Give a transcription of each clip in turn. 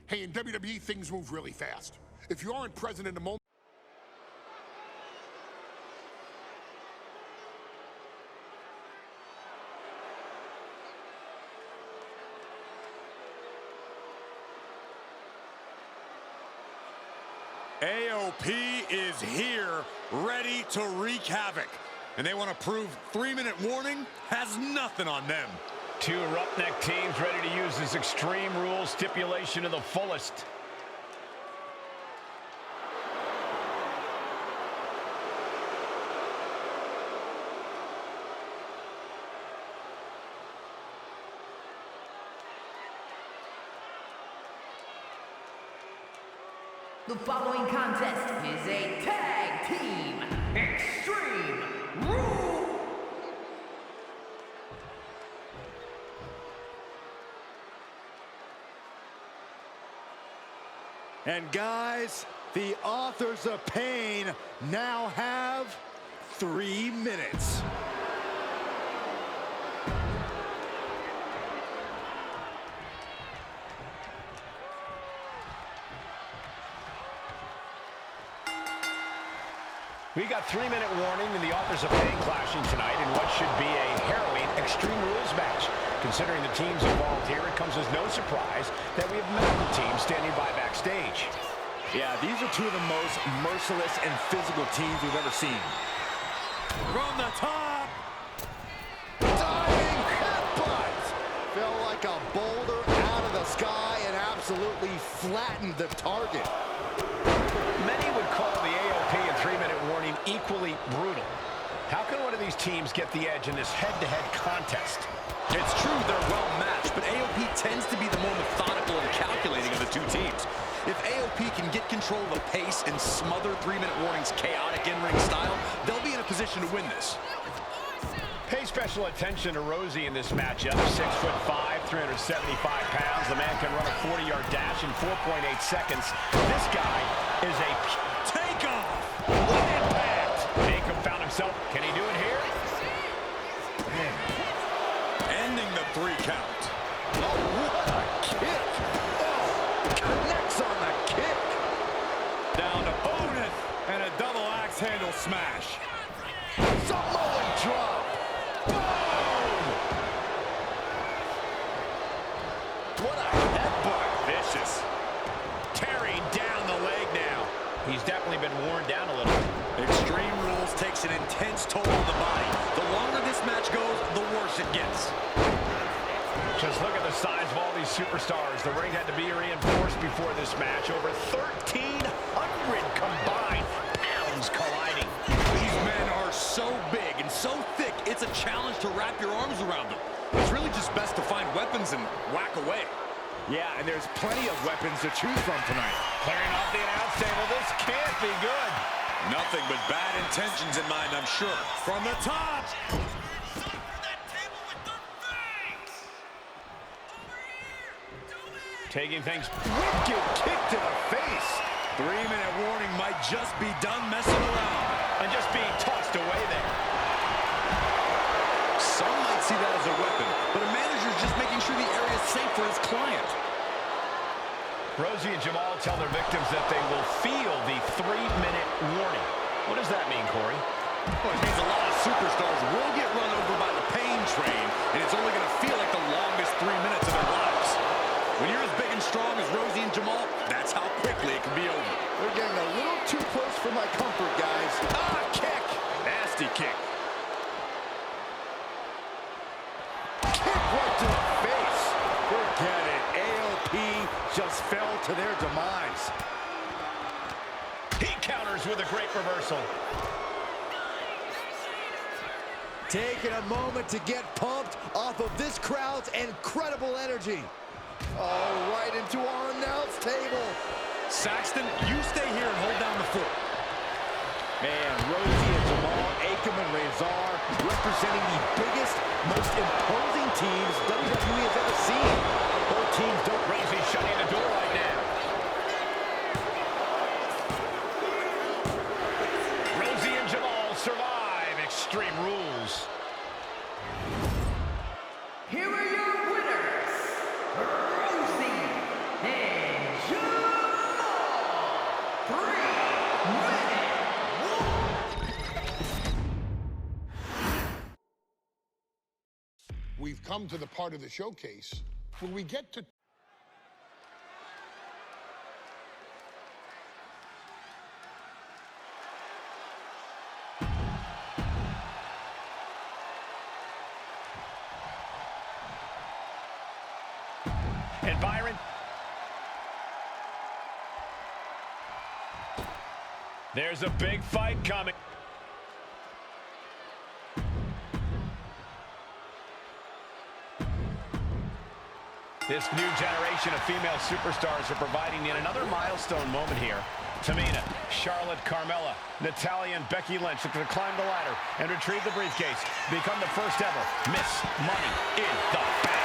Hey, in WWE, things move really fast. If you aren't present in the moment, AOP is here, ready to wreak havoc. And they want to prove 3-minute warning has nothing on them. Two roughneck teams ready to use this Extreme Rules stipulation to the fullest. The following contest is a tag team Extreme Rules. And guys, the authors of pain now have 3 minutes. We got 3-minute warning and the authors of pain clashing tonight in what should be a harrowing Extreme Rules match. Considering the teams involved here, it comes as no surprise that we have medical teams standing by backstage. Yeah, these are two of the most merciless and physical teams we've ever seen. From the top, diving headbutt. Fell like a boulder out of the sky and absolutely flattened the target. Many would call the AOP and 3-minute warning equally brutal. How can one of these teams get the edge in this head-to-head contest? It's true they're well matched, but AOP tends to be the more methodical and calculating of the two teams. If AOP can get control of the pace and smother 3-minute warning's chaotic in-ring style, they'll be in a position to win this. Pay special attention to Rosie in this matchup. 6'5", 375 pounds. The man can run a 40-yard dash in 4.8 seconds. This guy is a takeoff. What impact! Jacob found himself. Can he do it here? Man. Ending the 3 count. Oh, what a kick! Oh, connects on the kick. Down to Otis and a double axe handle smash. Samoan drop. Boom! What a headbutt. Vicious. Tearing down the leg now. He's definitely been worn down a little. Extreme Rules takes an intense toll on the body. The longer this match goes, the worse it gets. Just look at the size of all these superstars. The ring had to be reinforced before this match. Over 1,300 combined pounds colliding. These men are so big and so thick, it's a challenge to wrap your arms around them. It's really just best to find weapons and whack away. Yeah, and there's plenty of weapons to choose from tonight. Clearing off the announce table. This can't be good. Nothing but bad intentions in mind, I'm sure. From the top. Taking things. Wicked kick to the face. 3-minute warning might just be done messing around. And just being tossed away there. Some might see that as a weapon, but a manager's just making sure the area is safe for his client. Rosie and Jamal tell their victims that they will feel the 3-minute warning. What does that mean, Corey? Well, it means a lot of superstars will get run over by the pain train, and it's only going to feel like the longest 3 minutes of their lives. When you're as big and strong as Rosie and Jamal, that's how quickly it can be over. We're getting a little too close for my comfort, guys. Ah, kick! Nasty kick. Kick right to the face. Forget it. AOP just fell to their demise. He counters with a great reversal. Taking a moment to get pumped off of this crowd's incredible energy. Oh, right into our announce table. Saxton, you stay here and hold down the fort. Man, Rosie and Jamal, Akam and Razor representing the biggest, most imposing teams WWE has ever seen. Both teams don't. Rosie shutting the door right now. Rosie and Jamal survive Extreme Rules. Here are your winners, Rosie and we've come to the part of the showcase where we get to And Byron. There's a big fight coming. This new generation of female superstars are providing yet another milestone moment here. Tamina, Charlotte, Carmella, Natalya, and Becky Lynch looking to climb the ladder and retrieve the briefcase. Become the first ever Miss Money in the Bank.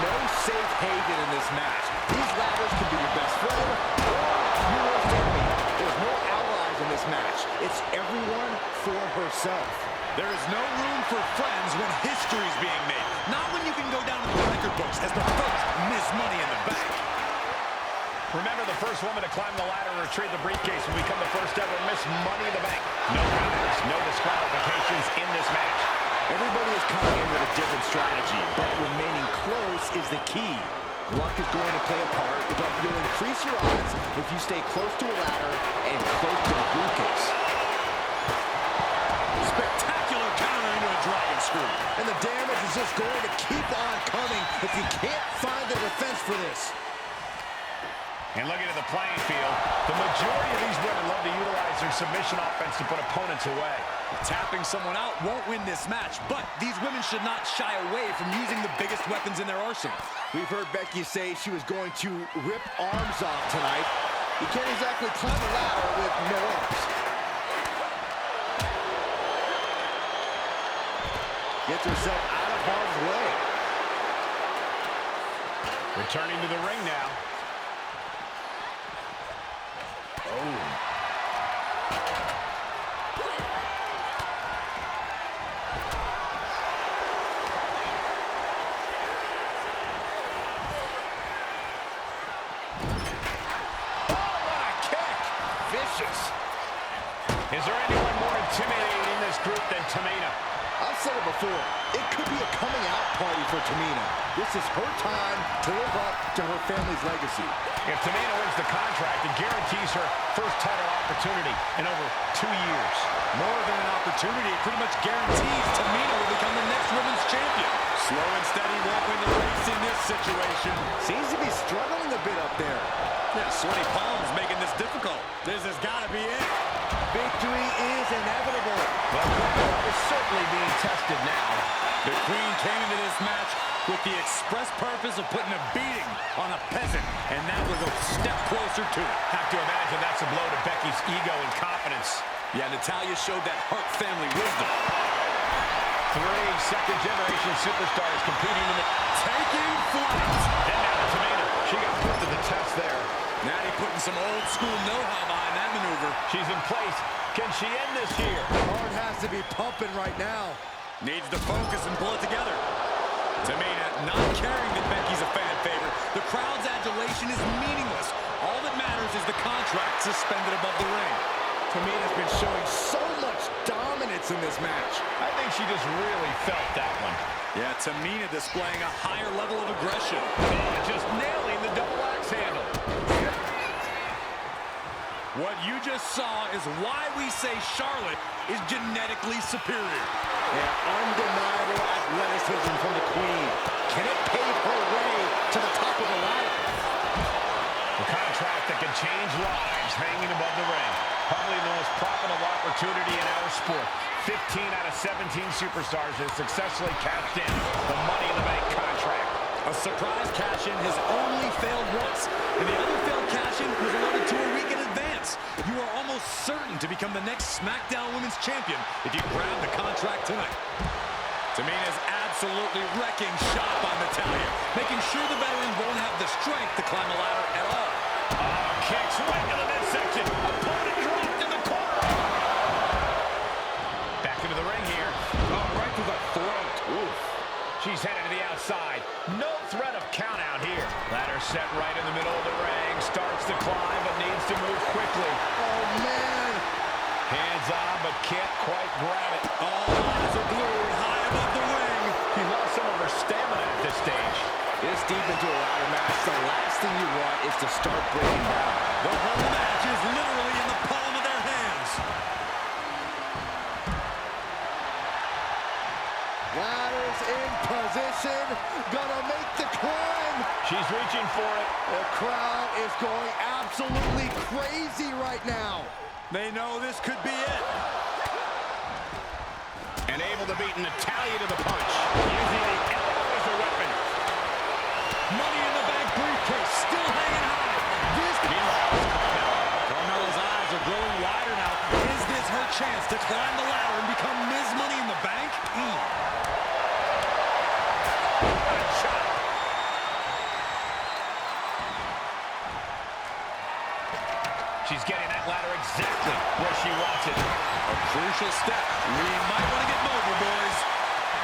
No safe haven in this match. These ladders could be your best friend or your worst enemy. There's no allies in this match. It's everyone for herself. There is no room for friends when history is being made. Not when you can go down to the record books as the first Miss Money in the Bank. Remember, the first woman to climb the ladder and retrieve the briefcase will become the first ever Miss Money in the Bank. No counters, no disqualifications in this match. Everybody is coming in with a different strategy, but remaining close is the key. Luck is going to play a part, but you'll increase your odds if you stay close to a ladder and close to the briefcase. Spectacular counter into a dragon screw. And the damage is just going to keep on coming if you can't find the defense for this. And looking at the playing field, the majority of these women love to utilize their submission offense to put opponents away. Tapping someone out won't win this match, but these women should not shy away from using the biggest weapons in their arsenal. We've heard Becky say she was going to rip arms off tonight. You can't exactly climb a ladder with no arms. Gets herself out of harm's way. Returning to the ring now. Is there anyone more intimidating in this group than Tamina? I've said it before, it could be a coming out party for Tamina. This is her time to live up to her family's legacy. If Tamina wins the contract, it guarantees her first title opportunity in over 2 years. More than an opportunity, it pretty much guarantees Tamina will become the next women's champion. Slow and steady won't win the race in this situation. Seems to be struggling a bit up there. Yeah, sweaty palms making this difficult. This has got to be it. Victory is inevitable. Well, Carmella is certainly being tested now. The Queen came into this match with the express purpose of putting a beating on a peasant, and that was a step closer to it. Have to imagine that's a blow to Becky's ego and confidence. Yeah, Natalya showed that Hart family wisdom. 3 second-generation superstars competing in the... Taking flight. And now to Tamina. She got put to the test there. Natty putting some old-school know-how behind that maneuver. She's in place. Can she end this here? Heart has to be pumping right now. Needs to focus and pull it together. Tamina not caring that Becky's a fan favorite. The crowd's adulation is meaningless. All that matters is the contract suspended above the ring. Tamina's been showing so much dominance in this match. I think she just really felt that one. Yeah, Tamina displaying a higher level of aggression. And just nailing the double axe handle. What you just saw is why we say Charlotte is genetically superior. Yeah, undeniable athleticism from the Queen. Can it pave her way to the top of the ladder? The contract that can change lives hanging above the ring. Probably the most profitable opportunity in our sport. 15 out of 17 superstars have successfully cashed in the Money in the Bank contract. A surprise cash-in has only failed once, and the other failed cash-in was awarded to a week in advance. You are almost certain to become the next SmackDown Women's Champion if you grab the contract tonight. Tamina's absolutely wrecking shop on Natalya, making sure the veteran won't have the strength to climb a ladder at all. Kicks right to the midsection. Opponent dropped in the corner. Back into the ring here. Oh, right to the throat. Oof. She's headed to the outside. No threat of count out here. Ladder set right in the middle of the ring. Starts to climb, but needs to move quickly. Oh, man. Hands on, but can't quite grab it. All eyes are glued high above the ring. He into a ladder match, the last thing you want is to start breaking down. The whole match is literally in the palm of their hands. Ladders in position, gonna make the climb. She's reaching for it. The crowd is going absolutely crazy right now. They know this could be it. And able to beat Natalya to the punch. Using the elbow as a weapon. Money in the Bank briefcase, still hanging high. Carmella's eyes are growing wider now. Is this her chance to climb the ladder and become Ms. Money in the Bank? She's getting that ladder exactly where she wants it. A crucial step. We might want to get mobile, boys.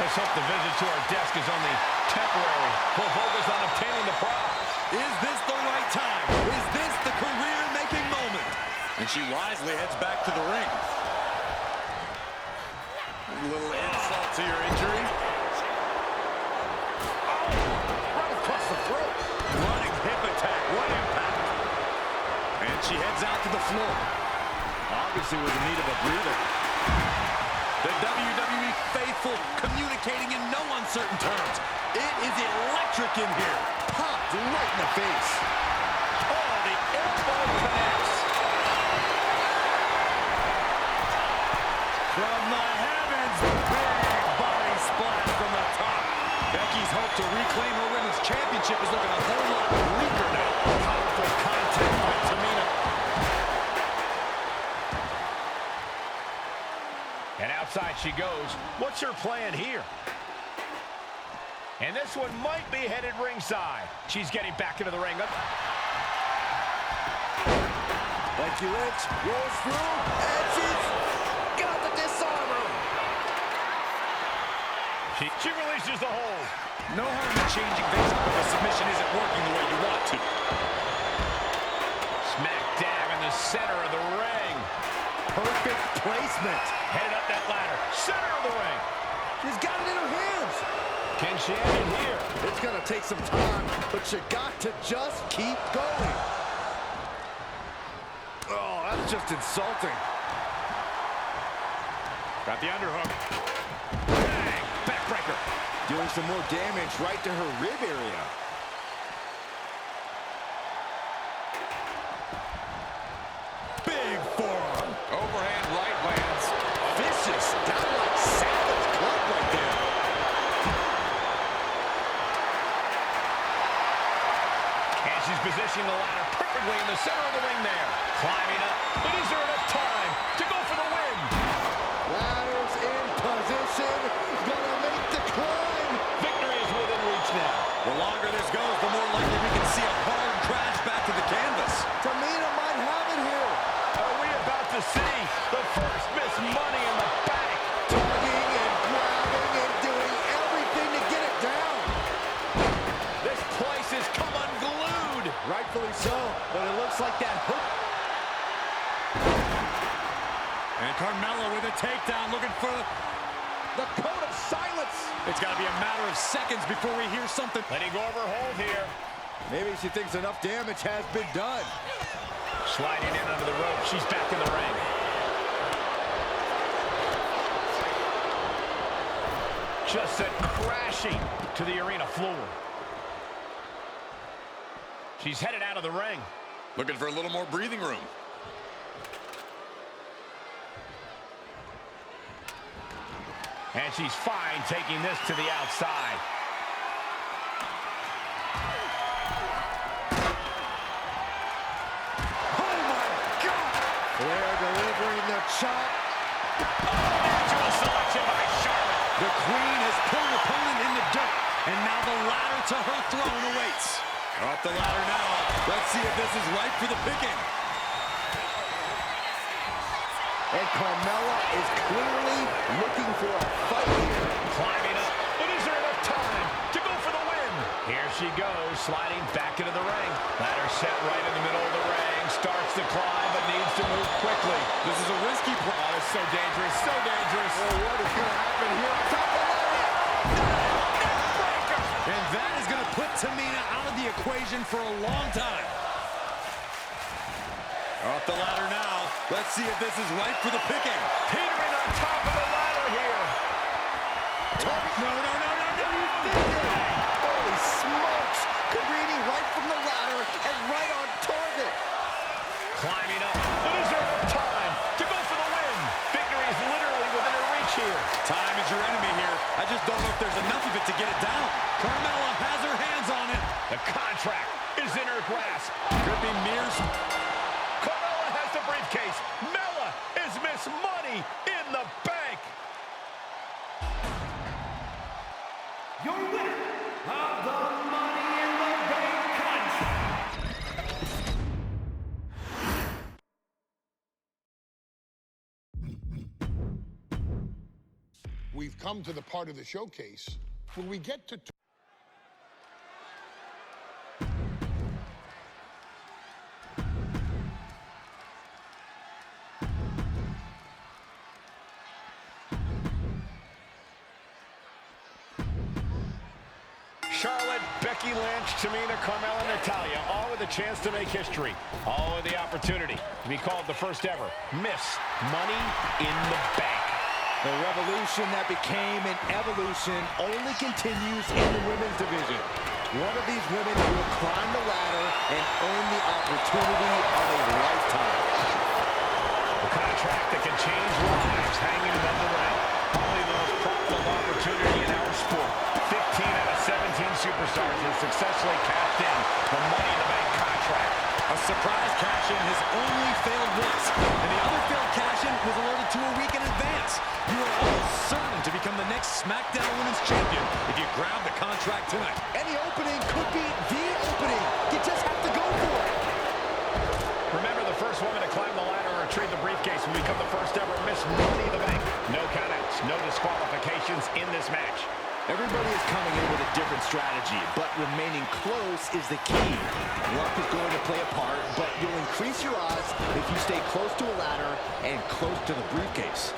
Let's hope the visit to our desk is only temporary. We'll focus on obtaining the prize. Is this the right time? Is this the career-making moment? And she wisely heads back to the ring. A little insult to your injury. Right across the throat. Running hip attack. What impact. And she heads out to the floor. Obviously was in need of a breather. The WWE faithful communicating in no uncertain terms. It is electric in here. Popped right in the face. Oh, the elbow connects. From the heavens, big body splash from the top. Becky's hope to reclaim her women's championship is looking a whole lot bleaker now. Powerful contact by Tamina. And outside she goes. What's her plan here? And this one might be headed ringside. She's getting back into the ring. Becky Lynch rolls through, and she's got the disarmer. She releases the hold. No harm in changing things up if the submission isn't working the way you want to. Smack dab in the center of the ring. Perfect placement. Headed up that ladder. Center of the ring. She's got it in her hands. Can she end it here? It's gonna take some time, but you got to just keep going. Oh, that's just insulting. Got the underhook. Bang! Backbreaker. Doing some more damage right to her rib area. Big forearm. Overhand right lands. Vicious, downright savage club right there. And she's positioning the ladder perfectly in the center of the ring there. Climbing up. But is there enough time to go for the win? Ladders in position. Gonna make the climb. Victory is within reach now. The longer this goes, the more likely we can see a hard crash back to the canvas. Tamina might have it here. Are we about to see the first Miss Money in the Bank? Tugging and grabbing and doing everything to get it down. This place has come unglued. Rightfully so, but it looks like that hook. And Carmella with a takedown, looking for The code of silence. It's got to be a matter of seconds before we hear something. Letting go of her hold here. Maybe she thinks enough damage has been done. Sliding in under the rope. She's back in the ring. Just sent crashing to the arena floor. She's headed out of the ring. Looking for a little more breathing room. And she's fine taking this to the outside. Oh my God! Flair delivering the chop. Natural selection by Charlotte. The Queen has put her opponent in the dirt, and now the ladder to her throne awaits. Up the ladder now. Let's see if this is ripe for the picking. And Carmella is clearly looking for a fight here. Climbing up, but is there enough time to go for the win? Here she goes, sliding back into the ring. Ladder set right in the middle of the ring. Starts to climb, but needs to move quickly. This is a risky play. Oh, it's so dangerous, so dangerous. Oh, what is going to happen here on top of the ladder? And that is going to put Tamina out of the equation for a long time. Off the ladder now. Let's see if this is right for the picking. Teetering on top of the ladder here. No. Holy smokes! Cabrini right from the ladder and right on target. Climbing up. The deserved time to go for the win. Victory is literally within her reach here. Time is your enemy here. I just don't know if there's enough of it to get it down. Carmella has her hands on it. The contract is in her grasp. Could be Mears. Carmella has the briefcase. Mella is Miss Money in the Bank. Your winner of the Money in the Bank contract. We've come to the part of the showcase where we get to... Charlotte, Becky Lynch, Tamina, Carmella, Natalya, all with a chance to make history. All with the opportunity to be called the first ever Miss Money in the Bank. The revolution that became an evolution only continues in the women's division. One of these women will climb the ladder and earn the opportunity of a lifetime. A contract that can change lives hanging above the ring. Probably the most profitable opportunity in our sport. 15 out of 17 superstars have successfully cashed in the Money in the Bank contract. A surprise cash-in has only failed once, and the other failed cash-in was alerted to a week in advance. You are almost certain to become the next SmackDown Women's Champion if you grab the contract tonight. Any opening could be the opening. You just have to go for it. Remember, the first woman to climb the ladder and retrieve the briefcase will become the first ever Miss Money in the Bank. No countouts, no disqualifications in this match. Everybody is coming in with a different strategy, but remaining close is the key. Luck is going to play a part, but you'll increase your odds if you stay close to a ladder and close to the briefcase.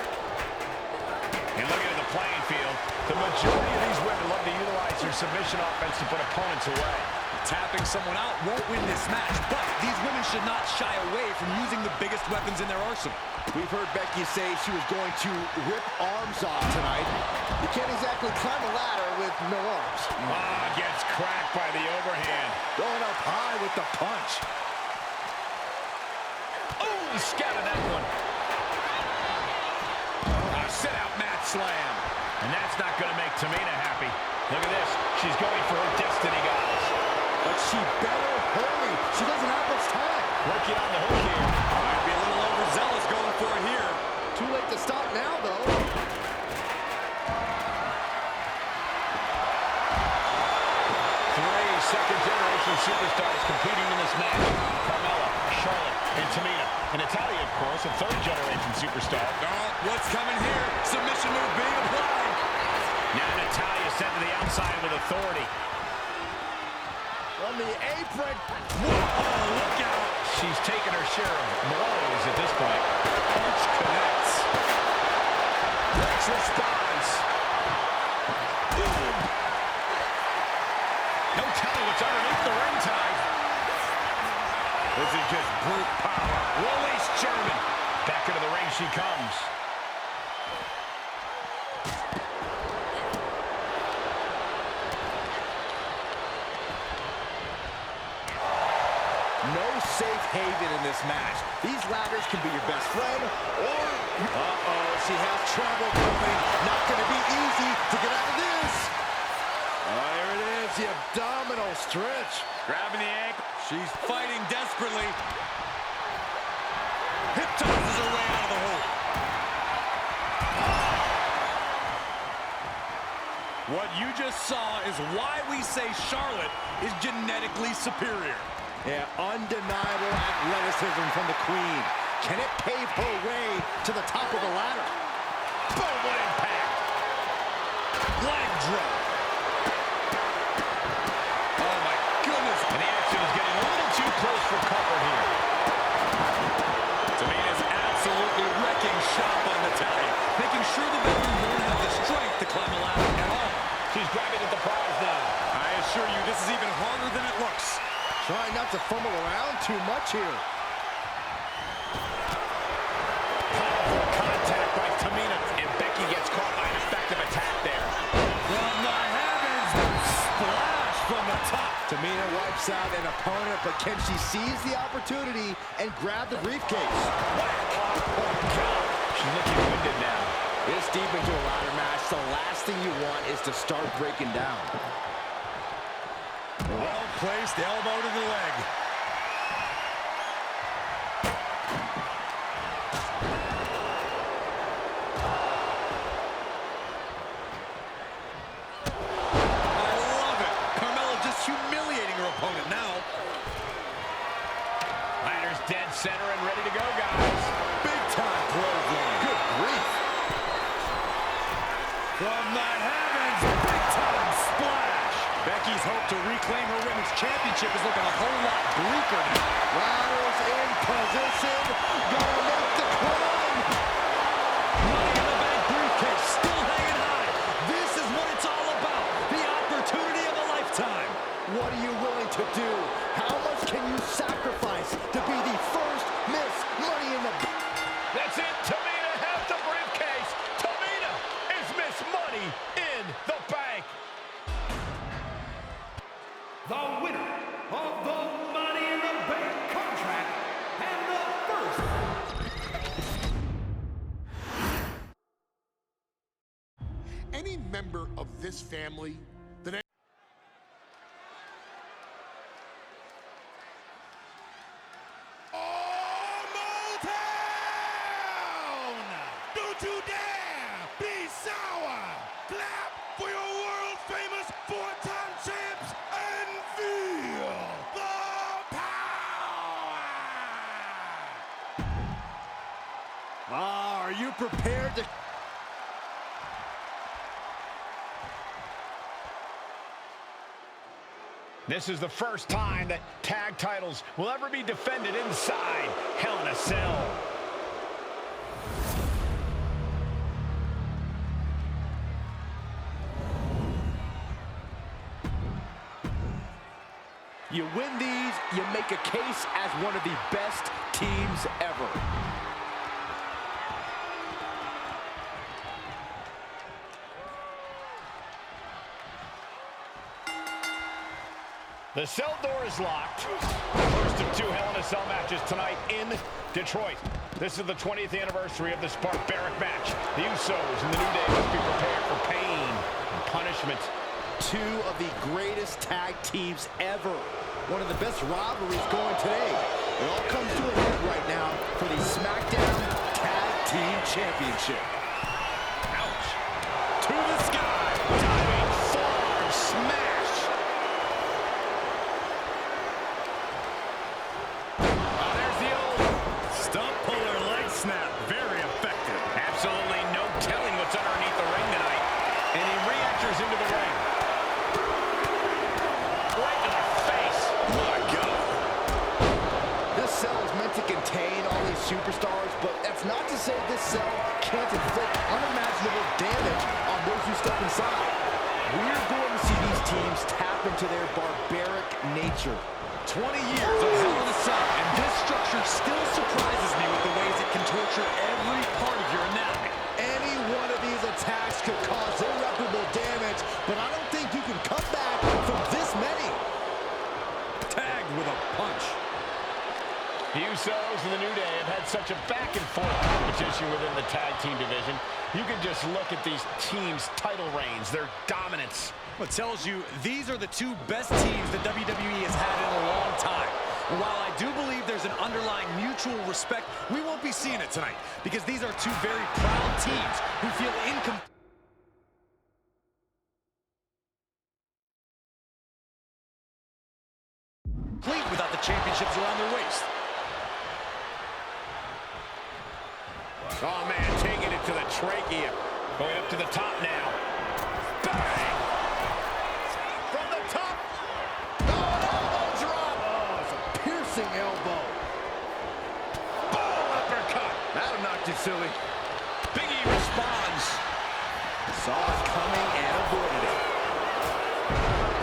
And looking at the playing field, the majority of these women love to utilize their submission offense to put opponents away. Tapping someone out won't win this match, but these women should not shy away from using the biggest weapons in their arsenal. We've heard Becky say she was going to rip arms off tonight. You can't exactly climb a ladder with no arms. Gets cracked by the overhand. Going up high with the punch. Oh, scattered that one. A sit-out mat slam. And that's not going to make Tamina happy. Look at this. She's going for her destiny, guys. But she better hurry. She doesn't have much time. Working on the hook here. Might be a little overzealous going for it here. Too late to stop now, though. Three second-generation superstars competing in this match. Carmella, Charlotte, and Tamina. And Natalya, of course, a third-generation superstar. Oh, what's coming here? Submission move being applied. Now Natalya sent to the outside with authority. On the apron. Whoa, look out. She's taken her share of blows at this point. Punch connects. Rex responds. Boom. No telling what's underneath the ring tide. This is just brute power. Release German. Back into the ring she comes. No safe haven in this match. These ladders can be your best friend or... Uh-oh, she has trouble coming. Not going to be easy to get out of this. Oh, here it is, the abdominal stretch. Grabbing the ankle. She's fighting desperately. Hip tosses her way out of the hole. What you just saw is why we say Charlotte is genetically superior. Yeah, undeniable athleticism from the Queen. Can it pave her way to the top of the ladder? Boom, what impact. Leg drop. Oh, my goodness. And the action is getting a little too close for comfort here. Tamina's absolutely wrecking shop on Natalya, making sure the veteran won't have the strength to climb a ladder at all. She's grabbing at the prize now. I assure you, this is even Trying not to fumble around too much here. Powerful contact by Tamina, and Becky gets caught by an effective attack there. From the heavens, splash from the top. Tamina wipes out an opponent, but can she seize the opportunity and grab the briefcase? Whack! Oh, God. She's looking winded now. This deep into a ladder match, the last thing you want is to start breaking down. Well-placed elbow to the leg. I love it. Carmella just humiliating her opponent now. Ladder's dead center and ready to go, guys. Big time clothesline. Good grief. From the heavens, big time splash. Becky's hope to reclaim her women's championship is looking a whole lot bleaker now. Ladder's in position. Gonna make the climb. Money in the Bank briefcase still hanging high. This is what it's all about. The opportunity of a lifetime. What are you willing to do? How much can you sacrifice to be the first Miss Money in the Bank? That's it. Tamina has the briefcase. Tamina is Miss Money in the Bank. The winner of the Money in the Bank contract and the first. Any member of this family that Don't you dare be sour. Clap for your world-famous four-time champs and feel the power. Are you prepared to... This is the first time that tag titles will ever be defended inside Hell in a Cell. You win these, you make a case as one of the best teams ever. The cell door is locked. First of two Hell in a Cell matches tonight in Detroit. This is the 20th anniversary of this barbaric match. The Usos and the New Day must be prepared for pain and punishment. Two of the greatest tag teams ever. One of the best rivalries going today. It all comes to a head right now for the SmackDown Tag Team Championship. Ouch. To the sky. Diving forearm smash. Oh, there's the old Stump puller leg snap, very effective. absolutely no telling what's underneath the ring tonight. And he re-enters into the ring. Right to the face. My God. This cell is meant to contain all these superstars, but that's not to say this cell can't inflict unimaginable damage on those who step inside. We're going to see these teams tap into their barbaric nature. 20 years of Hell in a Cell, and this structure still surprises me with the ways it can torture every part of your anatomy. Any one of these attacks could cause irreparable damage, but I don't think you can come back from this many. Tagged with a punch. The Usos and the New Day have had such a back-and-forth competition within the tag team division. You can just look at these teams' title reigns, their dominance. What tells you these are the two best teams that WWE has had in a long time. And while I do believe there's an underlying mutual respect, we won't be seeing it tonight because these are two very proud teams who feel incomplete without the championships around their waist. Oh, man, taking it to the trachea. Going up to the top now. Bang! From the top. Oh, an elbow drop. Oh, it's a piercing elbow. Boom, uppercut. That'll knock you silly. Big E responds. Saw it coming and avoided it.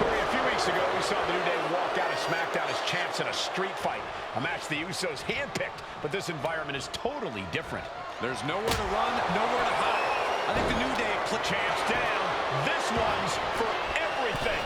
Corey, a few weeks ago, we saw the New Day walk out of SmackDown SmackDown as champs in a street fight. A match the Usos handpicked, but this environment is totally different. There's nowhere to run, nowhere to hide. I think the New Day champs down. This one's for everything.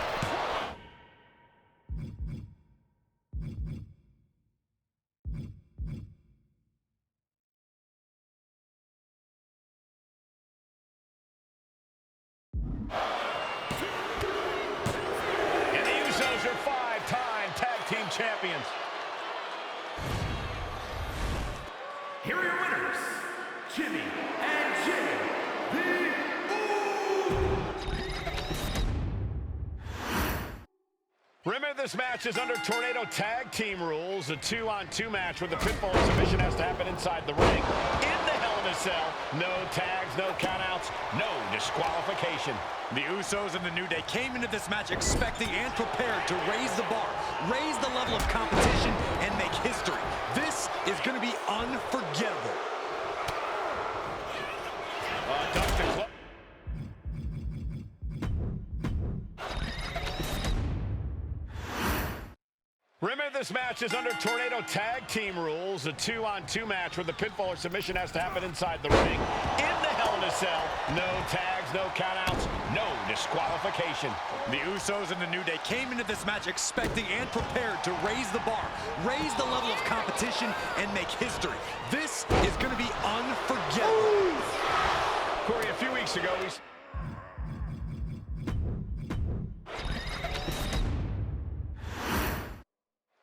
And the Usos are 5-time tag team champions. Here are your winners, Jimmy and Jay, the Remember, this match is under Tornado Tag Team rules. A 2-on-2 match where the pinfall submission has to happen inside the ring. In the Hell in a Cell, no tags, no countouts, no disqualification. The Usos and the New Day came into this match expecting and prepared to raise the bar, raise the level of competition, and make history. This is going to be unforgettable. Remember, this match is under Tornado Tag Team rules. A 2-on-2 match where the pinfall or submission has to happen inside the ring. In the Hell in a Cell, no tags, no countouts, no disqualification. The Usos and the New Day came into this match expecting and prepared to raise the bar, raise the level of competition, and make history. This is going to be unforgettable. Corey, a few weeks ago,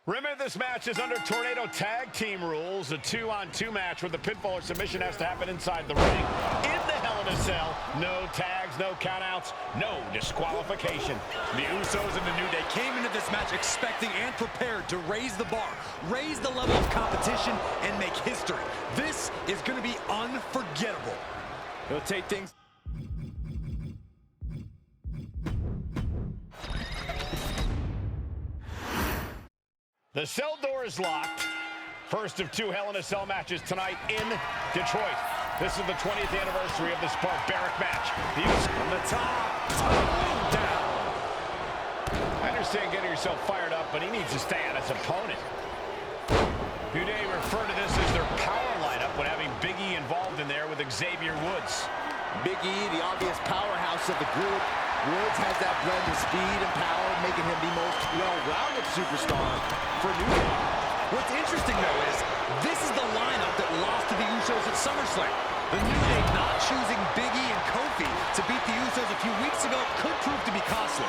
Remember, this match is under Tornado Tag Team rules. A 2-on-2 match where the pinfall or submission has to happen inside the ring. In the Hell in a Cell, no tags, no countouts, no disqualification. The Usos and the New Day came into this match expecting and prepared to raise the bar, raise the level of competition, and make history. This is going to be unforgettable. He'll take things. The cell door is locked. First of 2 Hell in a Cell matches tonight in Detroit. This is the 20th anniversary of this barbaric match. The Usos On the top, down. I understand getting yourself fired up, but he needs to stay on his opponent. New Day refer to this as their power lineup when having Big E involved in there with Xavier Woods. Big E, the obvious powerhouse of the group. Woods has that blend of speed and power, making him the most well-rounded superstar for New Day. What's interesting, though, is this is the lineup that lost to the Usos at SummerSlam. The New Day not choosing Big E and Kofi to beat the Usos a few weeks ago could prove to be costly.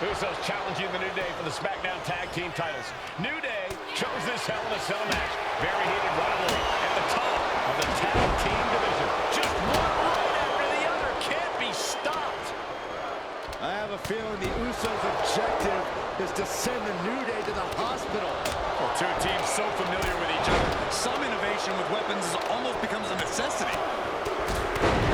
Usos challenging the New Day for the SmackDown Tag Team titles. New Day chose this Hell in a Cell match. Very heated rivalry at the top of the Tag Team division. Just one right after the other. Can't be stopped. I have a feeling the Usos' objective is to send the New Day to the hospital. Well, two teams so familiar with each other, some innovation with weapons almost becomes a necessity.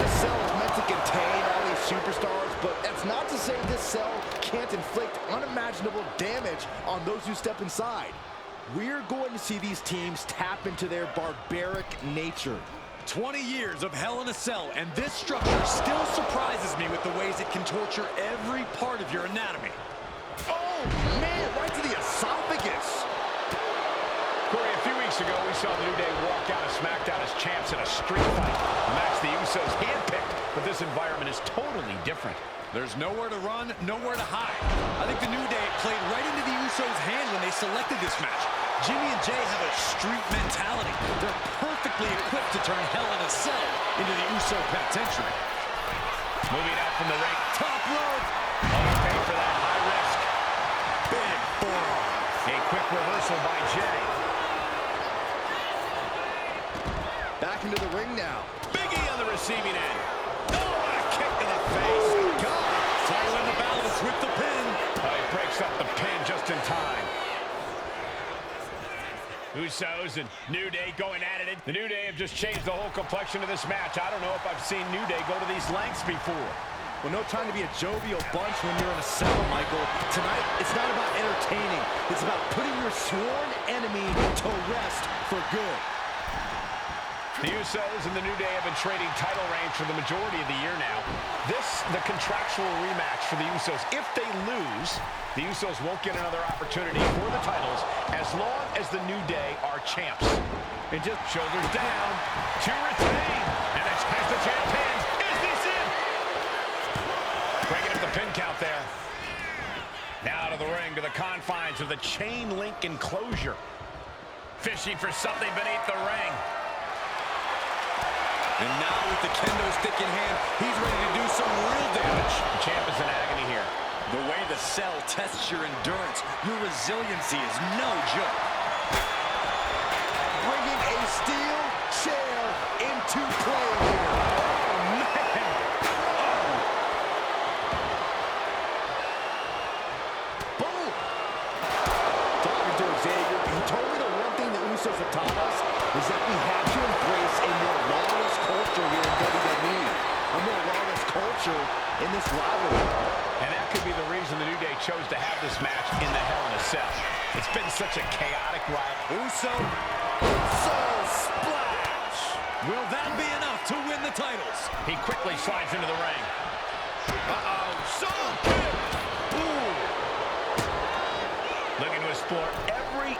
This cell is meant to contain all these superstars, but that's not to say this cell can't inflict unimaginable damage on those who step inside. We're going to see these teams tap into their barbaric nature. 20 years of Hell in a Cell, and this structure still surprises me with the ways it can torture every part of your anatomy. Oh, man, right to the esophagus. Corey, a few weeks ago, we saw the New Day walk out of SmackDown as champs in a street fight. A match the Usos handpicked, but this environment is totally different. There's nowhere to run, nowhere to hide. I think the New Day played right into the Usos' hand when they selected this match. Jimmy and Jay have a street mentality. They're perfectly equipped to turn Hell in a Cell into the Uso penitentiary. Moving out from the ring. Top rope. Okay for that high risk. Big forearm. A quick reversal by Jay. Back into the ring now. Big E on the receiving end. Oh, what a kick to the face. God. Title in the balance with the pin. Oh, he breaks up the pin just in time. Usos and New Day going at it. The New Day have just changed the whole complexion of this match. I don't know if I've seen New Day go to these lengths before. Well, no time to be a jovial bunch when you're in a cell, Michael. Tonight, it's not about entertaining. It's about putting your sworn enemy to rest for good. The Usos and the New Day have been trading title reigns for the majority of the year now. This, the contractual rematch for the Usos. If they lose, the Usos won't get another opportunity for the titles as long as the New Day are champs. And just shoulders down to retain. And as the champions, is this it? Breaking up the pin count there. Now to the ring, to the confines of the chain link enclosure. Fishing for something beneath the ring. And now with the kendo stick in hand, he's ready to do some real damage. The champ is in agony here. The way the cell tests your endurance, your resiliency is no joke. Bringing a steel chair into play here. Oh, man. Boom. Talking to Xavier, he told me the one thing the Usos have taught us is that we have to embrace a more lawless culture here in WWE. A more lawless culture in this rivalry. And that could be the reason the New Day chose to have this match in the Hell in a Cell. It's been such a chaotic ride. Uso splash. Will that be enough to win the titles? He quickly slides into the ring. Soul kick. Ooh. Looking to explore every...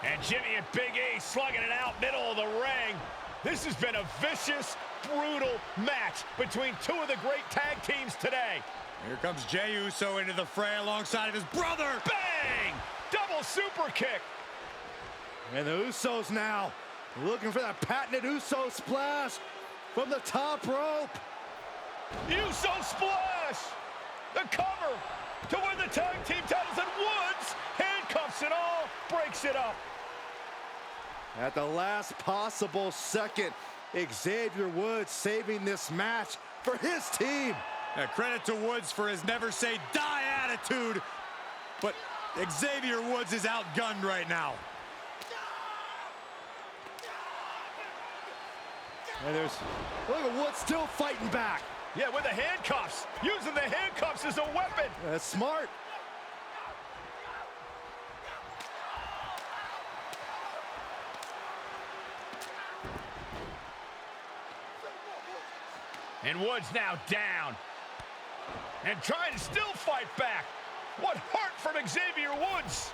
And Jimmy and Big E slugging it out middle of the ring. This has been a vicious, brutal match between two of the great tag teams today. Here comes Jey Uso into the fray alongside of his brother. Bang! Double super kick. And the Usos now looking for that patented Uso splash from the top rope. Uso splash! The cover to win the tag team titles, and Woods, handcuffs and all, breaks it up. At the last possible second, Xavier Woods saving this match for his team. Credit to Woods for his never say die attitude, but Xavier Woods is outgunned right now. And look at Woods still fighting back. Yeah, with the handcuffs. Using the handcuffs as a weapon. That's smart. And Woods now down. And trying to still fight back. What heart from Xavier Woods.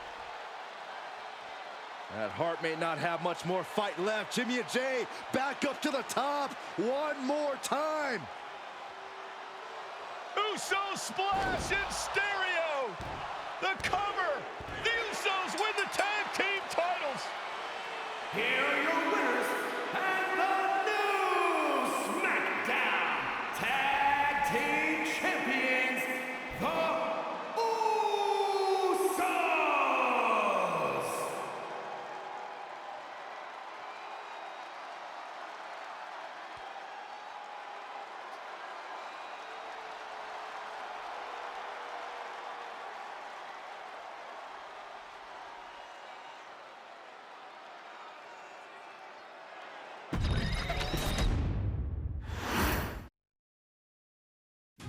That Hart may not have much more fight left. Jimmy and Jey back up to the top one more time. Uso splash in stereo. The cover. The Usos win the tag team titles. Here are your winners and the new SmackDown Tag Team Champions, the Usos.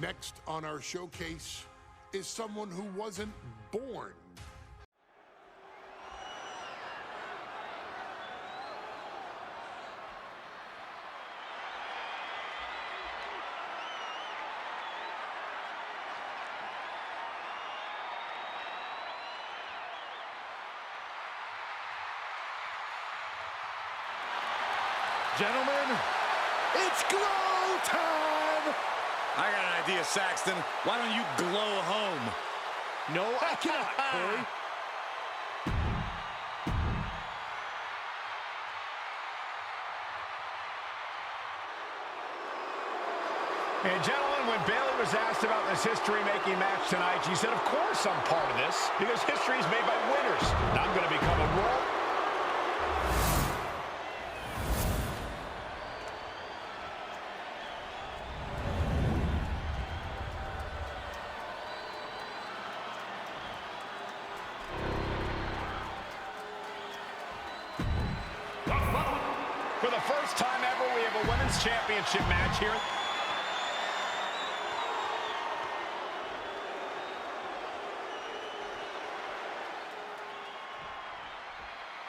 Next on our showcase is someone who wasn't born. Gentlemen, it's glow time! I got an idea, Saxton. Why don't you glow home? No, I cannot, Corey. And gentlemen, when Bayley was asked about this history-making match tonight, she said, of course I'm part of this, because history is made by winners. And I'm going to become a world... For the first time ever, we have a women's championship match here.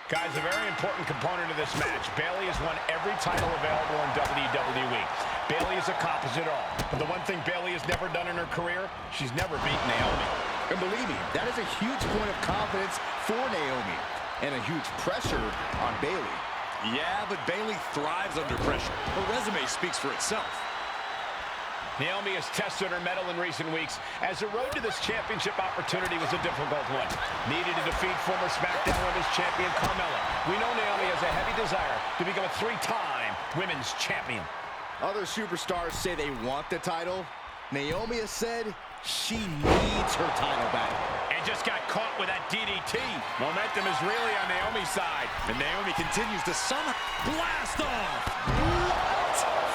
Guys, a very important component of this match. Bayley has won every title available in WWE. Bayley has accomplished it all. But the one thing Bayley has never done in her career, she's never beaten Naomi. And believe me, that is a huge point of confidence for Naomi. And a huge pressure on Bayley. Yeah, but Bayley thrives under pressure. Her resume speaks for itself. Naomi has tested her mettle in recent weeks, as the road to this championship opportunity was a difficult one. Needed to defeat former SmackDown Women's Champion Carmella. We know Naomi has a heavy desire to become a 3-time Women's Champion. Other superstars say they want the title. Naomi has said she needs her title back. And just got caught with that DDT. Momentum is really on Naomi's side. And Naomi continues to somehow blast off. What?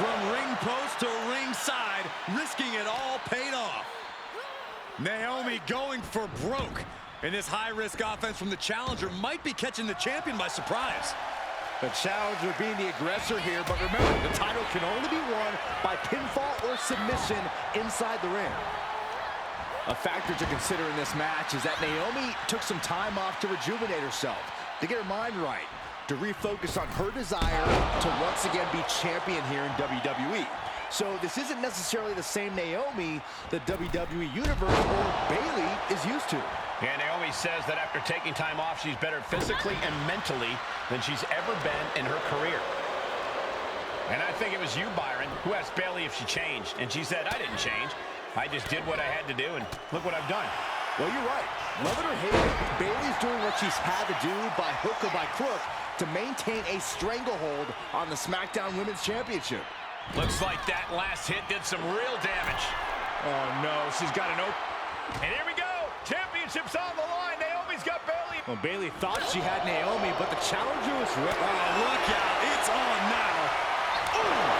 From ring post to ringside, risking it all paid off. Naomi going for broke. And this high-risk offense from the challenger might be catching the champion by surprise. The challenger being the aggressor here, but remember, the title can only be won by pinfall or submission inside the ring. A factor to consider in this match is that Naomi took some time off to rejuvenate herself, to get her mind right, to refocus on her desire to once again be champion here in WWE. So this isn't necessarily the same Naomi the WWE Universe or Bayley is used to. Yeah, Naomi says that after taking time off, she's better physically and mentally than she's ever been in her career. And I think it was you, Byron, who asked Bayley if she changed. And she said, I didn't change. I just did what I had to do, and look what I've done. Well, you're right. Love it or hate it, Bayley's doing what she's had to do by hook or by crook to maintain a stranglehold on the SmackDown Women's Championship. Looks like that last hit did some real damage. Oh, no. She's got an open. And here we go. Championship's on the line. Naomi's got Bayley. Well, Bayley thought she had Naomi, but the challenger was right. Oh, look out. It's on now. Ooh.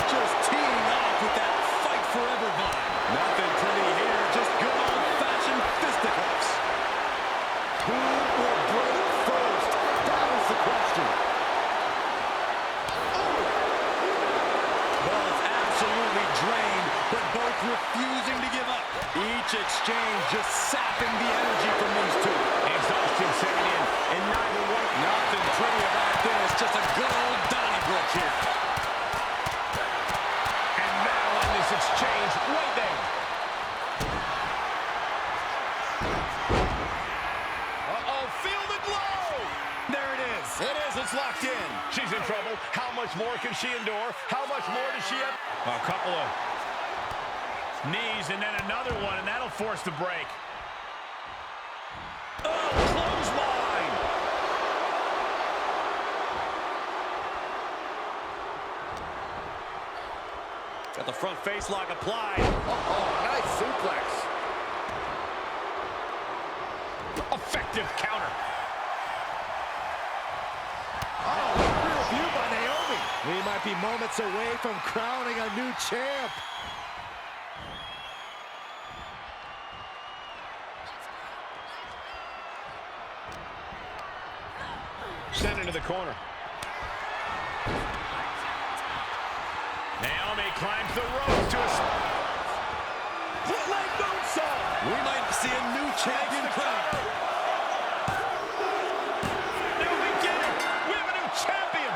Just teeing off with that fight forever vibe. Nothing pretty here. Just good old-fashioned fisticuffs. Who will break first? That is the question. Well, it's absolutely drained, but both refusing to give up. Each exchange just sapping the energy from these two. Exhaustion setting in, and neither one. Nothing pretty about this. Just a good old Donnybrook here. And now in this exchange, right there. Uh-oh, feel the glow! There it is. It is. It's locked in. She's in trouble. How much more can she endure? How much more does she have? A couple of knees and then another one, and that'll force the break. Oh, clothesline! Got the front face lock applied. Oh, nice suplex. Effective counter. Oh, real view by Naomi. We might be moments away from crowning a new champ. Sent into the corner. Naomi climbs the ropes to a split-leg moonsault. We might see a new champion crowned. Naomi did it. We have a new champion.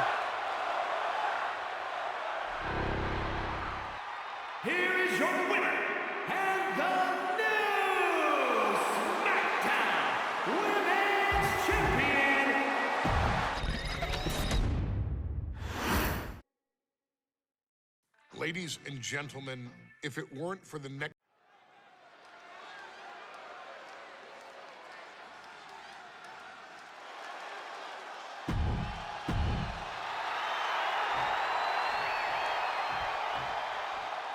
Here is your winner, and the new SmackDown Women's Champion, Ladies and gentlemen, if it weren't for the next...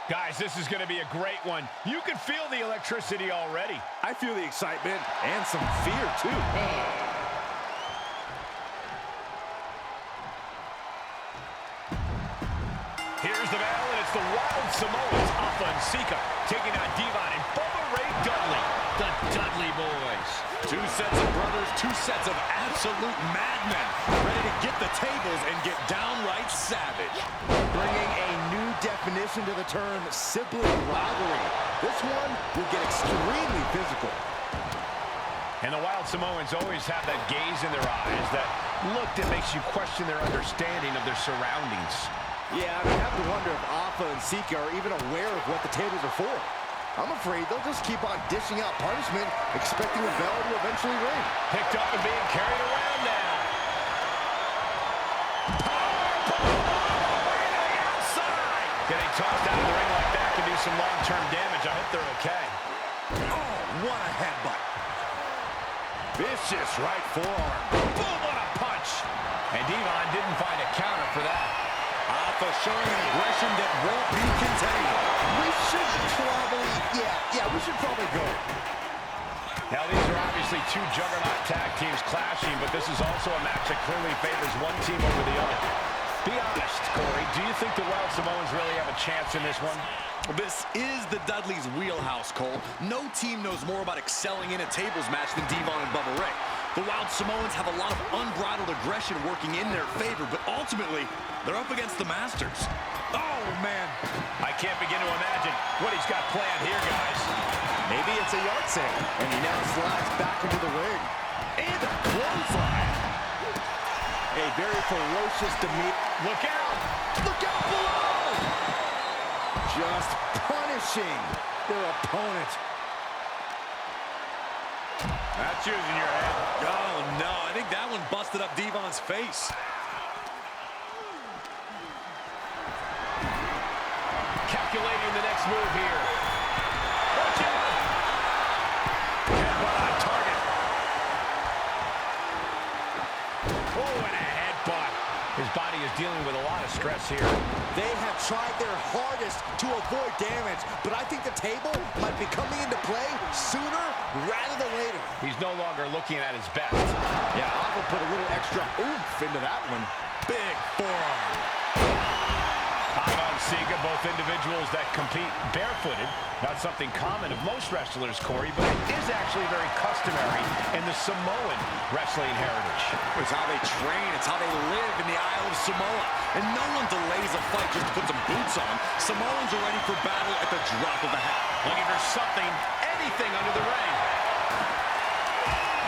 Guys, this is going to be a great one. You can feel the electricity already. I feel the excitement and some fear, too. Here's the bell, and it's the Wild Samoans, Alpha and Sika, taking on Devon and Bubba Ray Dudley, the Dudley Boys. Two sets of brothers, two sets of absolute madmen, ready to get the tables and get downright savage. Bringing a new definition to the term sibling rivalry. This one will get extremely physical. And the Wild Samoans always have that gaze in their eyes, that look that makes you question their understanding of their surroundings. Yeah, I have to wonder if Alpha and Sika are even aware of what the tables are for. I'm afraid they'll just keep on dishing out punishment, expecting a bell to eventually ring. Picked up and being carried around now. Outside! Getting tossed out of the ring like that can do some long-term damage. I hope they're okay. Oh, what a headbutt. Vicious right forearm. Boom, what a punch! And Devon didn't find a counter for that. Alpha showing an aggression that won't be contained. We should probably, we should probably go. Now, these are obviously two juggernaut tag teams clashing, but this is also a match that clearly favors one team over the other. Be honest, Corey, do you think the Wild Samoans really have a chance in this one? This is the Dudley's wheelhouse, Cole. No team knows more about excelling in a tables match than Devon and Bubba Ray. The Wild Samoans have a lot of unbridled aggression working in their favor, but ultimately, they're up against the Masters. Oh, man. I can't begin to imagine what he's got planned here, guys. Maybe it's a yard sale, and he now slides back into the ring. And a clothesline. A very ferocious demeanor. Look out! Look out below! Just punishing their opponent. That's using your head. Oh, no. I think that one busted up Devon's face. Calculating the next move here. Watch out! Headbutt on target. Oh, and a headbutt. His body is dealing with a lot of stress here. They have tried their hardest to avoid damage, but I think the table might be coming into play sooner rather than later. He's no longer looking at his best. Yeah, Alpha put a little extra oomph into that one. Big forearm. Alpha and Sika, both individuals that compete barefooted. Not something common of most wrestlers, Corey, but it is actually very customary in the Samoan wrestling heritage. It's how they train. It's how they live in the Isle of Samoa. And no one delays a fight just to put some boots on. Samoans are ready for battle at the drop of a hat. Looking for something, anything under the ring.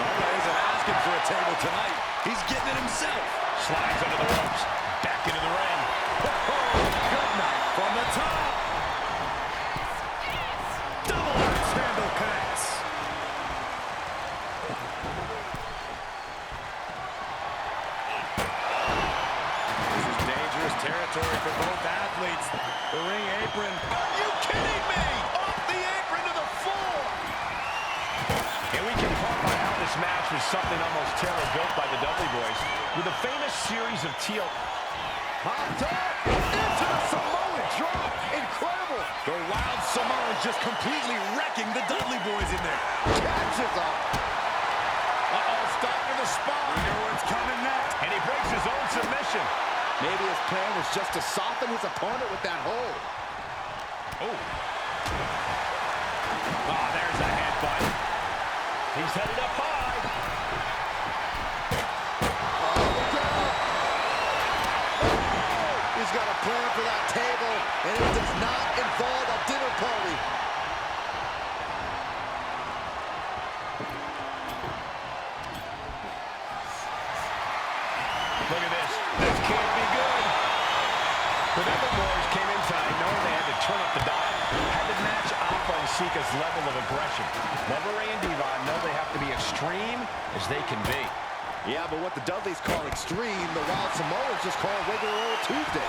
Bubba isn't asking for a table tonight. He's getting it himself. Slides under the ropes. Back into the ring. Good night from the top. Double axe handle connects. This is dangerous territory for both athletes. The ring apron. Are you kidding me? Off the apron to the floor. And we can talk about how this match was something almost tailor-built by the Dudley Boys. With a famous series of teal... Hot top into the Samoan drop. Incredible. The Wild Samoans just completely wrecking the Dudley Boys in there. Catches up. Uh-oh, stop to the spot. You know what's coming next. And he breaks his own submission. Maybe his plan was just to soften his opponent with that hold. Oh. Oh, there's a headbutt. He's headed up high. He's got a plan for that table, and it does not involve a dinner party. Look at this. This can't be good. The Dudley Boys came in tonight knowing they had to turn up the dial. Had to match Alpha and Sika's level of aggression. Bubba Ray and Devon know they have to be extreme as they can be. Yeah, but what the Dudleys call extreme, the Wild Samoans just call regular old Tuesday.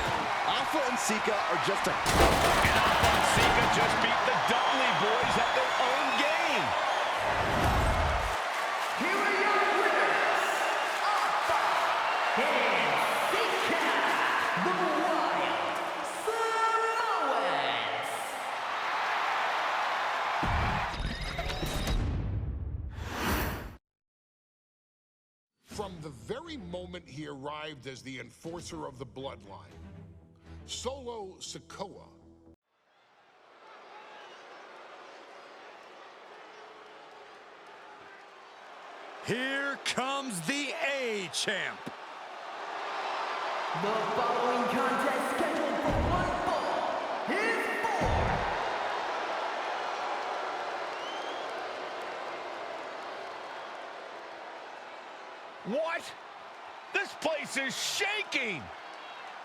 Alpha and Sika are just a... And Alpha and Sika just beat the Dudley Boys at their own game. Here are your winners, Alpha and Sika, the Wild Samoans. From the very moment he arrived as the enforcer of the bloodline, Solo Sikoa Here comes the A-Champ. The following contest scheduled for one fall is for place is shaking.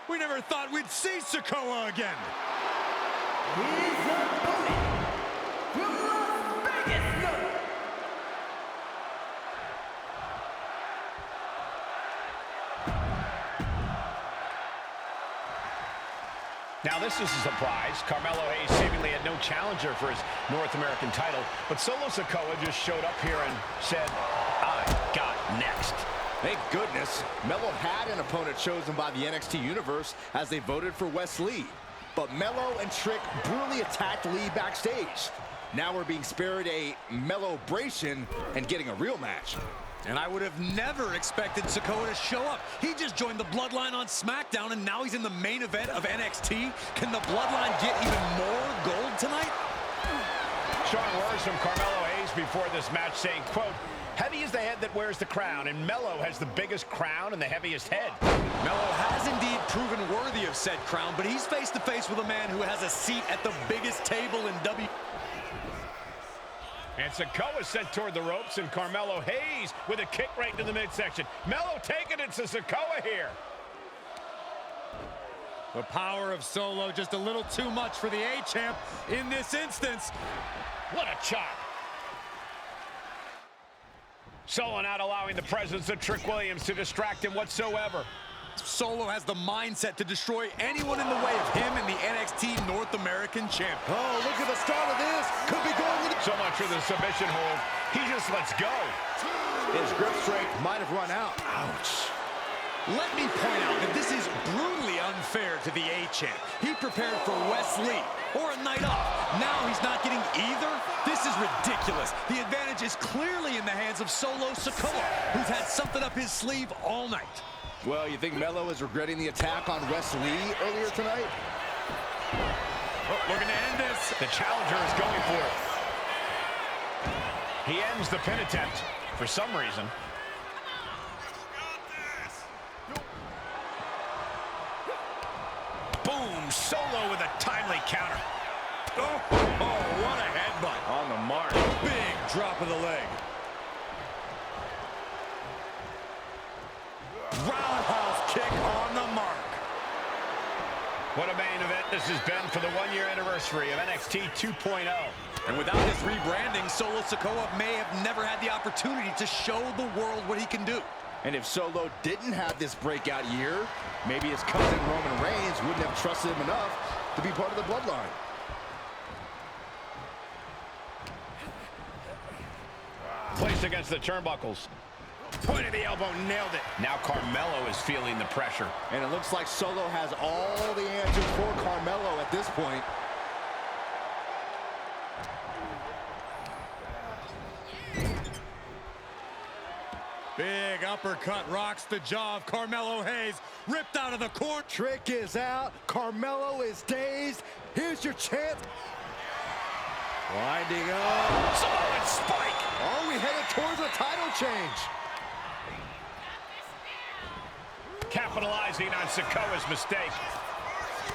We never thought we'd see Sikoa again. His opponent from Las Vegas, Nevada. Now this is a surprise. Carmelo Hayes seemingly had no challenger for his North American title, but Solo Sikoa just showed up here and said, I got next. Thank goodness, Melo had an opponent chosen by the NXT Universe as they voted for Wes Lee. But Melo and Trick brutally attacked Lee backstage. Now we're being spared a Melo-bration and getting a real match. And I would have never expected Sikoa to show up. He just joined the Bloodline on SmackDown, and now he's in the main event of NXT. Can the Bloodline get even more gold tonight? Strong words from Carmelo Hayes before this match saying, quote, heavy is the head that wears the crown, and Melo has the biggest crown and the heaviest head. Melo has indeed proven worthy of said crown, but he's face-to-face with a man who has a seat at the biggest table in WWE. And Sikoa sent toward the ropes, and Carmelo Hayes with a kick right to the midsection. Melo taking it to Sikoa here. The power of Solo just a little too much for the A-Champ in this instance. What a chop. Solo not allowing the presence of Trick Williams to distract him whatsoever. Solo has the mindset to destroy anyone in the way of him and the NXT North American champ. Oh, look at the start of this. Could be going with... So much for the submission hold. He just lets go. His grip strength might have run out. Ouch. Let me point out that this is brutally unfair to the A-Champ. He prepared for Wes Lee or a night off. Now he's not getting either? This is ridiculous. The advantage is clearly in the hands of Solo Sikoa, who's had something up his sleeve all night. Well, you think Melo is regretting the attack on Wes Lee earlier tonight? Oh, looking to end this. The challenger is going for it. He ends the pin attempt for some reason. Boom, Solo with a timely counter. Oh, what a headbutt. On the mark. Big drop of the leg. Roundhouse kick on the mark. What a main event this has been for the one-year anniversary of NXT 2.0. And without this rebranding, Solo Sikoa may have never had the opportunity to show the world what he can do. And if Solo didn't have this breakout year, maybe his cousin Roman Reigns wouldn't have trusted him enough to be part of the Bloodline. Placed against the turnbuckles. Point of the elbow, nailed it. Now Carmelo is feeling the pressure. And it looks like Solo has all the answers for Carmelo at this point. Big uppercut rocks the jaw of Carmelo Hayes, ripped out of the corner. Trick is out. Carmelo is dazed. Here's your chance. Winding up. Samoan spike. Are we headed towards a title change? Capitalizing on Sikoa's mistake.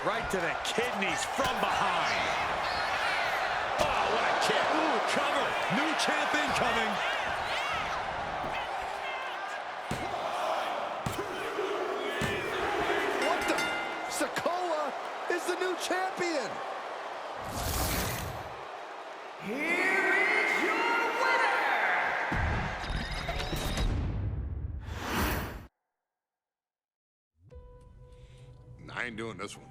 Right to the kidneys from behind. Oh, what a kick. Ooh, cover. New champ incoming. What the? Sikoa is the new champion. Here is your winner! I ain't doing this one.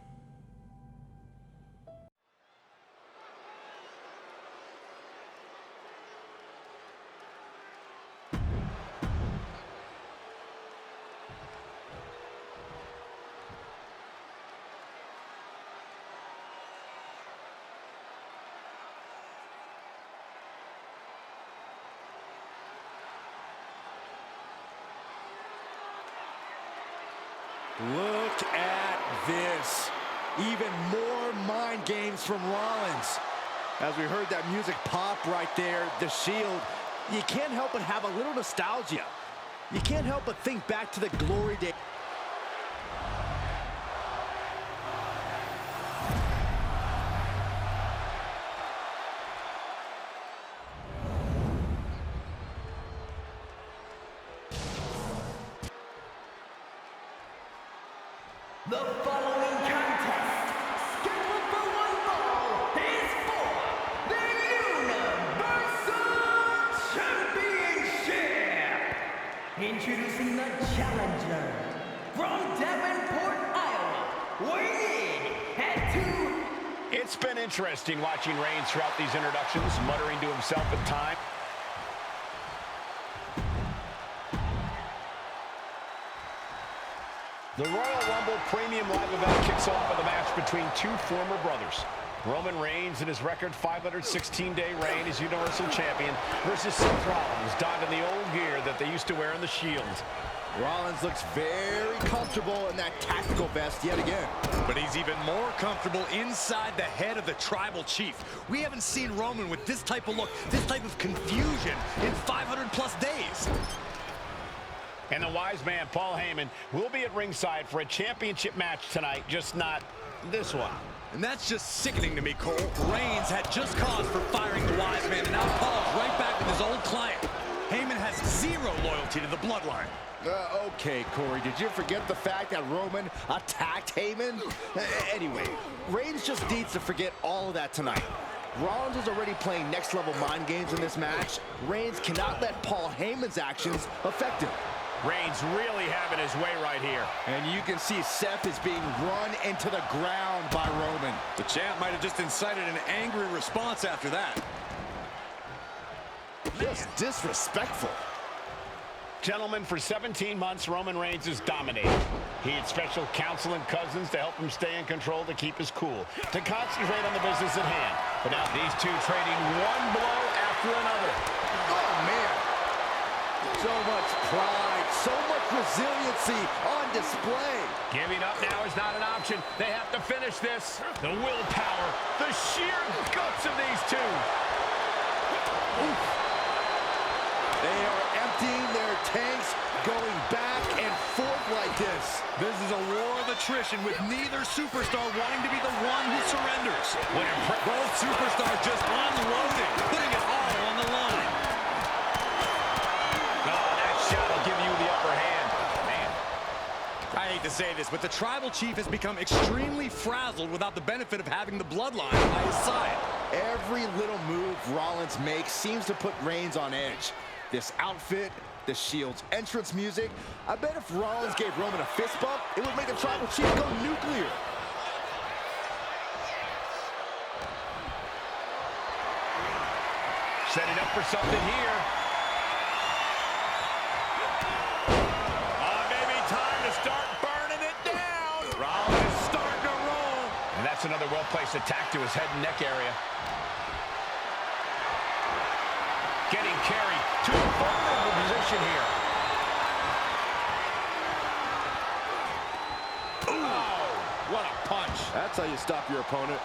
Look at this. Even more mind games from Rollins. As we heard that music pop right there, the Shield, you can't help but have a little nostalgia. You can't help but think back to the glory days. The following contest, scheduled for one fall, is for the Universal Championship. Introducing the challenger from Davenport, Iowa, weighing in at 2. It's been interesting watching Reigns throughout these introductions, muttering to himself at times. The Royal Rumble Premium Live event kicks off with a match between two former brothers. Roman Reigns in his record 516-day reign as Universal Champion versus Seth Rollins, donned in the old gear that they used to wear in the Shield. Rollins looks very comfortable in that tactical vest yet again. But he's even more comfortable inside the head of the Tribal Chief. We haven't seen Roman with this type of look, this type of confusion in 500-plus days. And the wise man, Paul Heyman, will be at ringside for a championship match tonight, just not this one. And that's just sickening to me, Cole. Reigns had just cause for firing the wise man, and now Paul's right back with his old client. Heyman has zero loyalty to the bloodline. Okay, Corey, did you forget the fact that Roman attacked Heyman? Anyway, Reigns just needs to forget all of that tonight. Rollins is already playing next-level mind games in this match. Reigns cannot let Paul Heyman's actions affect him. Reigns really having his way right here. And you can see Seth is being run into the ground by Roman. The champ might have just incited an angry response after that. Just disrespectful. Gentlemen, for 17 months, Roman Reigns has dominated. He had special counsel and cousins to help him stay in control, to keep his cool, to concentrate on the business at hand. But now these two trading one blow after another. Oh, man. So much pride, so much resiliency on display. Giving up now is not an option. They have to finish this. The willpower, the sheer guts of these two. Oof. They are emptying their tanks, going back and forth like this. This is a war of attrition with neither superstar wanting to be the one who surrenders. Both superstars just unloading, putting it all on the line. Oh, that shot will give you the upper hand. Man. I hate to say this, but the Tribal Chief has become extremely frazzled without the benefit of having the bloodline by his side. Every little move Rollins makes seems to put Reigns on edge. This outfit, the Shield's entrance music. I bet if Rollins gave Roman a fist bump, it would make the Tribal Chief go nuclear. Setting up for something here. Maybe time to start burning it down. Rollins is starting to roll. And that's another well-placed attack to his head and neck area. Getting carried to a vulnerable position here. Oh, what a punch. That's how you stop your opponent.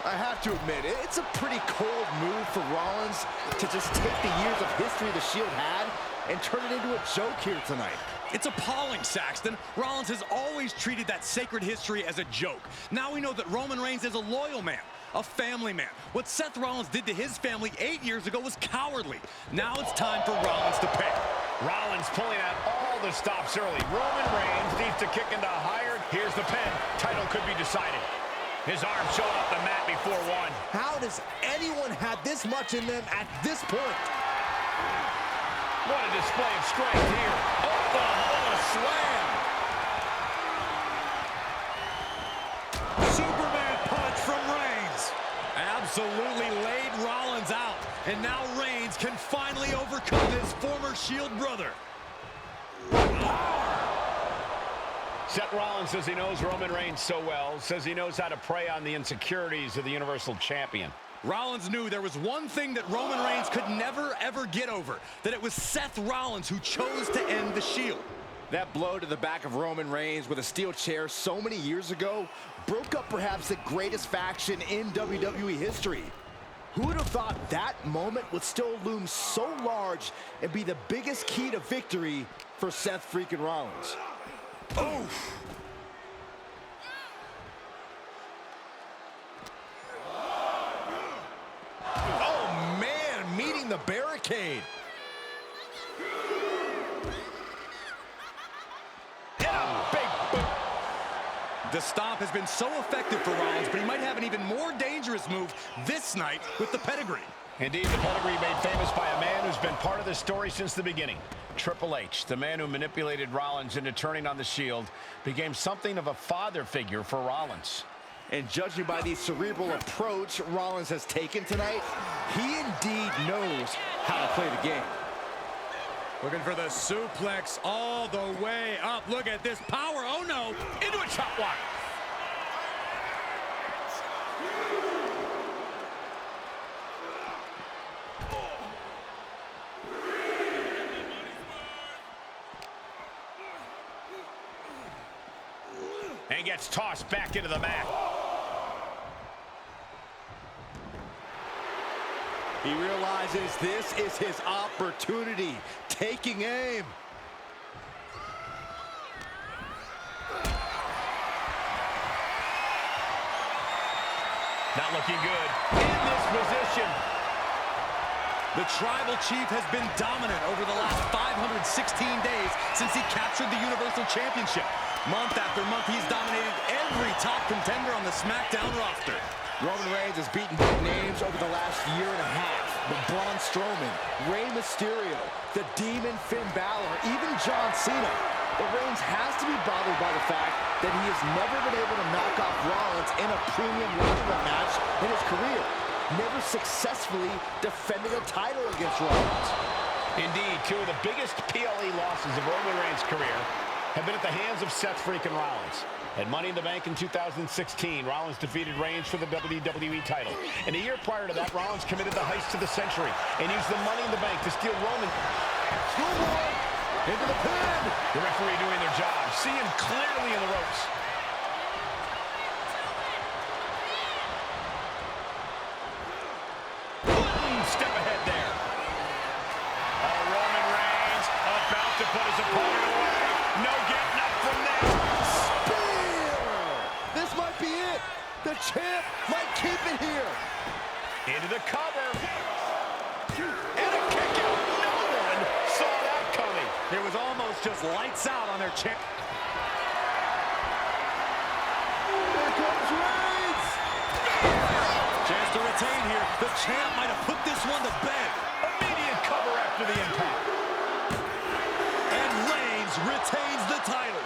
I have to admit, it's a pretty cold move for Rollins to just take the years of history the Shield had and turn it into a joke here tonight. It's appalling, Saxton. Rollins has always treated that sacred history as a joke. Now we know that Roman Reigns is a loyal man, a family man. What Seth Rollins did to his family 8 years ago was cowardly. Now it's time for Rollins to pay. Rollins pulling out all the stops early. Roman Reigns needs to kick into higher. Here's the pin. Title could be decided. His arm showed up the mat before one. How does anyone have this much in them at this point? What a display of strength here. Oklahoma slam. Superman punch from Reigns. Absolutely laid Rollins out. And now Reigns can finally overcome his former Shield brother. Seth Rollins says he knows Roman Reigns so well, says he knows how to prey on the insecurities of the Universal Champion. Rollins knew there was one thing that Roman Reigns could never, ever get over, that it was Seth Rollins who chose to end the Shield. That blow to the back of Roman Reigns with a steel chair so many years ago broke up perhaps the greatest faction in WWE history. Who would have thought that moment would still loom so large and be the biggest key to victory for Seth freaking Rollins? Oof! Oh, man, meeting the barricade. The stomp has been so effective for Rollins, but he might have an even more dangerous move this night with the pedigree. Indeed, the pedigree made famous by a man who's been part of this story since the beginning. Triple H, the man who manipulated Rollins into turning on the Shield, became something of a father figure for Rollins. And judging by the cerebral approach Rollins has taken tonight, he indeed knows how to play the game. Looking for the suplex all the way up. Look at this power. Oh, no. Into a chop block. And gets tossed back into the mat. He realizes this is his opportunity. Taking aim. Not looking good in this position. The Tribal Chief has been dominant over the last 516 days since he captured the Universal Championship. Month after month, he's dominated every top contender on the SmackDown roster. Roman Reigns has beaten big names over the last year and a half. But Braun Strowman, Rey Mysterio, the Demon Finn Balor, even John Cena. But Reigns has to be bothered by the fact that he has never been able to knock off Rollins in a premium wrestling match in his career. Never successfully defended a title against Rollins. Indeed, two of the biggest PLE losses of Roman Reigns' career have been at the hands of Seth freaking Rollins. At Money in the Bank in 2016, Rollins defeated Reigns for the WWE title. And a year prior to that, Rollins committed the heist of the century and used the Money in the Bank to steal Roman. Into the pin. The referee doing their job, seeing clearly in the ropes. Step ahead there. Roman Reigns about to put his opponent away. No getting up from there. Spear! This might be it. The champ might keep it here. Into the cover. And a kick out. No one saw that coming. It was almost just lights out on their champ. Here comes Reigns. Chance to retain here. The champ might have put this one to bed. Immediate cover after the impact. And Reigns retains the title.